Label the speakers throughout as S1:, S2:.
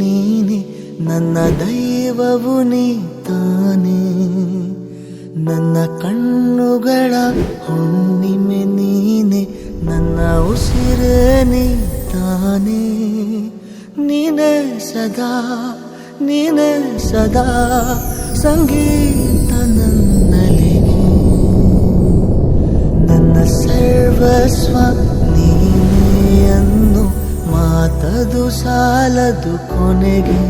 S1: ನೀನೆ ನನ್ನ ದೈವವು ನೀ ತಾನೇ, ನನ್ನ ಕಣ್ಣುಗಳ ಹುಣ್ಣಿಮೆ ನೀನೆ, ನನ್ನ ಉಸಿರೇ ನೀ ತಾನೇ. ನೀನೇ ಸದಾ ನೀನೇ ಸದಾ ಸಂಗೀತ ನನ್ನಲ್ಲಿಗೆ, ನನ್ನ ಸರ್ವಸ್ವ ನೀನೇ ಅನ್ನು ಮಾತದು ಸಾಲದು ಕೊನೆಗೆ.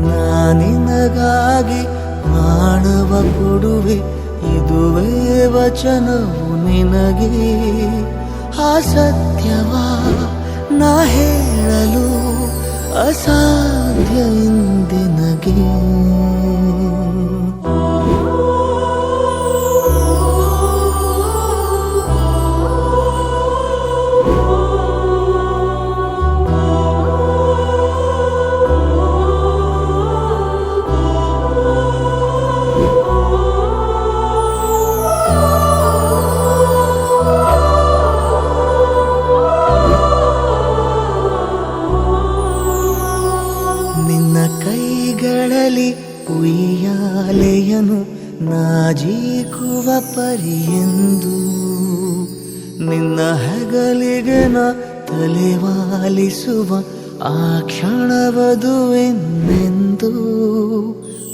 S1: ನಾನಿನಗಾಗಿ ಪ್ರಾಣವ ಕೊಡುವೆ, ಇದುವೇ ವಚನವು ನಿನಗೆ. ಆ ಸತ್ಯವ ನಾ ಹೇಳಲು ಅಸಾಧ್ಯ ಇಂದಿನಗೆ. ಕೈಗಳಲ್ಲಿ ಉಯ್ಯಾಲೆಯನು ನಾಜೀಕುವ ಪರಿಯೆಂದು, ನಿನ್ನ ಹೆಗಲಿಗೆ ನ ತಲೆವಾಲಿಸುವ ಆ ಕ್ಷಣವದುವೆಂದೆಂದು.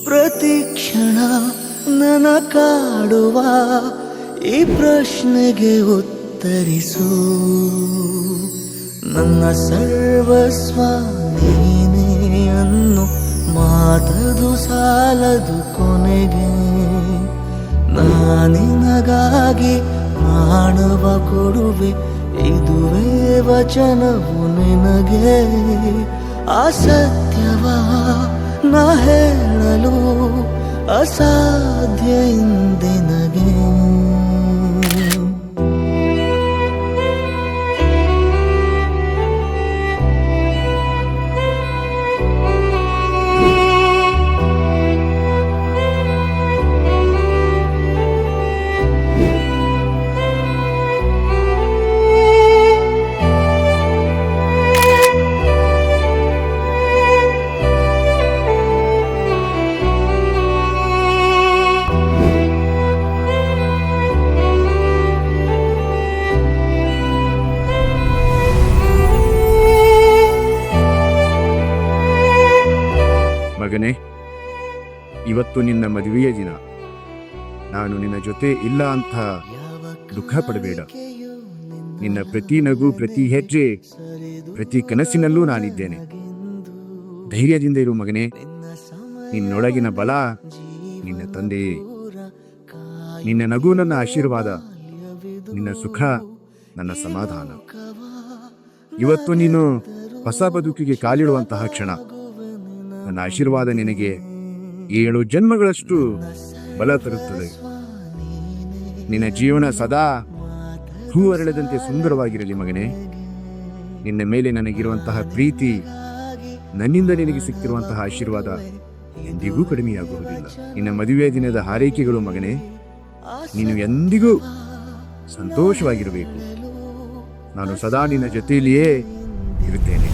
S1: ಪ್ರತಿ ಕ್ಷಣ ನನ್ನ ಕಾಡುವ ಈ ಪ್ರಶ್ನೆಗೆ ಉತ್ತರಿಸು. ನನ್ನ ಸರ್ವಸ್ವ ನೀನೇ ಅನ್ನು ಮಾತದು ಸಾಲದು ಕೊನೆಗೆ. ನಾನಿನಗಾಗಿ ಪ್ರಾಣವ ಕೊಡುವೆ, ಇದುವೇ ವಚನವು ನಿನಗೆ. ಆ ಸತ್ಯವ ನಾ ಹೇಳಲು ಅಸಾಧ್ಯ ಇಂದಿನಗೆ.
S2: ಮಗನೇ, ಇವತ್ತು ನಿನ್ನ ಮದುವೆಯ ದಿನ. ನಾನು ನಿನ್ನ ಜೊತೆ ಇಲ್ಲ ಅಂತ ದುಃಖ ಪಡಬೇಡ. ನಿನ್ನ ಪ್ರತಿ ನಗು, ಪ್ರತಿ ಹೆಜ್ಜೆ, ಪ್ರತಿ ಕನಸಿನಲ್ಲೂ ನಾನಿದ್ದೇನೆ. ಧೈರ್ಯದಿಂದ ಇರು ಮಗನೇ. ನಿನ್ನೊಳಗಿನ ಬಲ ನಿನ್ನ ತಂದೆಯೇ. ನಿನ್ನ ನಗು ನನ್ನ ಆಶೀರ್ವಾದ, ನಿನ್ನ ಸುಖ ನನ್ನ ಸಮಾಧಾನ. ಇವತ್ತು ನೀನು ಹೊಸ ಬದುಕಿಗೆ ಕಾಲಿಡುವಂತಹ ಕ್ಷಣ. ನನ್ನ ಆಶೀರ್ವಾದ ನಿನಗೆ 7 ಜನ್ಮಗಳಷ್ಟು ಬಲ ತರುತ್ತದೆ. ನಿನ್ನ ಜೀವನ ಸದಾ ಹೂ ಅರಳದಂತೆ ಸುಂದರವಾಗಿರಲಿ ಮಗನೇ. ನಿನ್ನ ಮೇಲೆ ನನಗಿರುವಂತಹ ಪ್ರೀತಿ, ನನ್ನಿಂದ ನಿನಗೆ ಸಿಕ್ಕಿರುವಂತಹ ಆಶೀರ್ವಾದ ಎಂದಿಗೂ ಕಡಿಮೆಯಾಗುವುದಿಲ್ಲ. ನಿನ್ನ ಮದುವೆಯ ದಿನದ ಹಾರೈಕೆಗಳು ಮಗನೇ. ನೀನು ಎಂದಿಗೂ ಸಂತೋಷವಾಗಿರಬೇಕು. ನಾನು ಸದಾ ನಿನ್ನ ಜೊತೆಯಲ್ಲಿಯೇ ಇರುತ್ತೇನೆ.